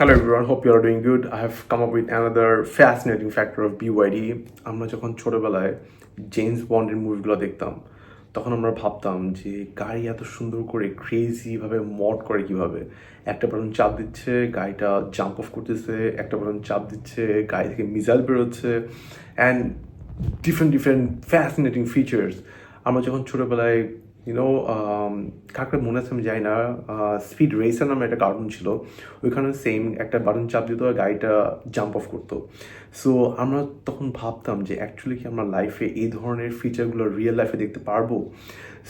Hello everyone, hope you are doing good. I have come up with another fascinating factor of BYD. আমরা যখন ছোটবেলায় James বন্ডের মুভিগুলো দেখতাম তখন আমরা ভাবতাম যে গাড়ি এত সুন্দর করে ক্রেজিভাবে মড করে কিভাবে। একটা বাটন চাপ দিচ্ছে গাড়িটা জাম্প অফ করতেছে, একটা বাটন চাপ দিচ্ছে গাড়ি থেকে মিসাইল বেরোচ্ছে and different different fascinating features. আমরা যখন ছোটোবেলায় কাকে মনে আছে আমি জানি না, স্পিড রেসার নামে একটা কার্টুন ছিল, ওইখানে সেম একটা বাটন চাপ দিত আর গাড়িটা জাম্প অফ করতো। সো আমরা তখন ভাবতাম যে অ্যাকচুয়ালি কি আমরা লাইফে এই ধরনের ফিচারগুলো রিয়েল লাইফে দেখতে পারবো।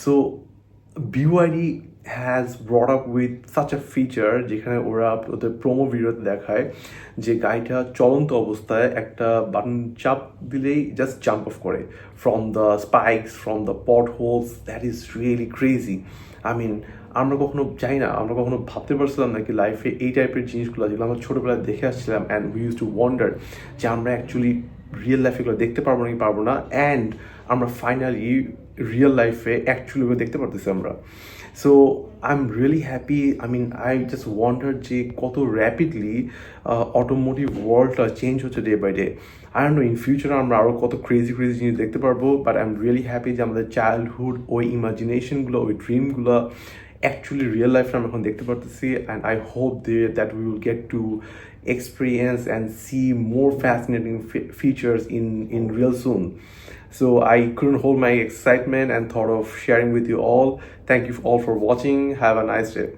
So BYD has brought up with such a feature যেখানে ওরা ওদের প্রোমো ভিডিওতে দেখায় যে গাড়িটা চলন্ত অবস্থায় একটা বাটন চাপ দিলেই জাস্ট জাম্প অফ করে from the spikes, from the pot holes. That is really crazy. I mean আমরা কখনো চাই না, আমরা কখনো ভাবতে পারছিলাম নাকি লাইফে এই টাইপের জিনিসগুলো যেগুলো আমরা ছোটোবেলায় দেখে আসছিলাম and we use to wonder যে আমরা অ্যাকচুয়ালি রিয়েল লাইফে এগুলো দেখতে পারবো নাকি পারবো না, অ্যান্ড আমরা ফাইনালি রিয়েল লাইফে অ্যাকচুয়ালি ওগুলো দেখতে পারতেছি আমরা। So I am really happy. I mean I just wonder যে কত র্যাপিডলি অটোমোটিভ ওয়ার্ল্ডটা চেঞ্জ হচ্ছে day by day. I don't know in ফিউচারে আমরা আরও কত ক্রেজি ক্রেজি জিনিস দেখতে পারবো, but I am really happy যে আমাদের চাইল্ডহুড ওই ইমাজিনেশনগুলো, ওই ড্রিমগুলো অ্যাকচুয়ালি রিয়েল লাইফে আমরা এখন দেখতে পারতেছি, and I hope that we will get to experience and see more fascinating features in real soon. So I couldn't hold my excitement and thought of sharing with you all. Thank you all for watching. Have a nice day.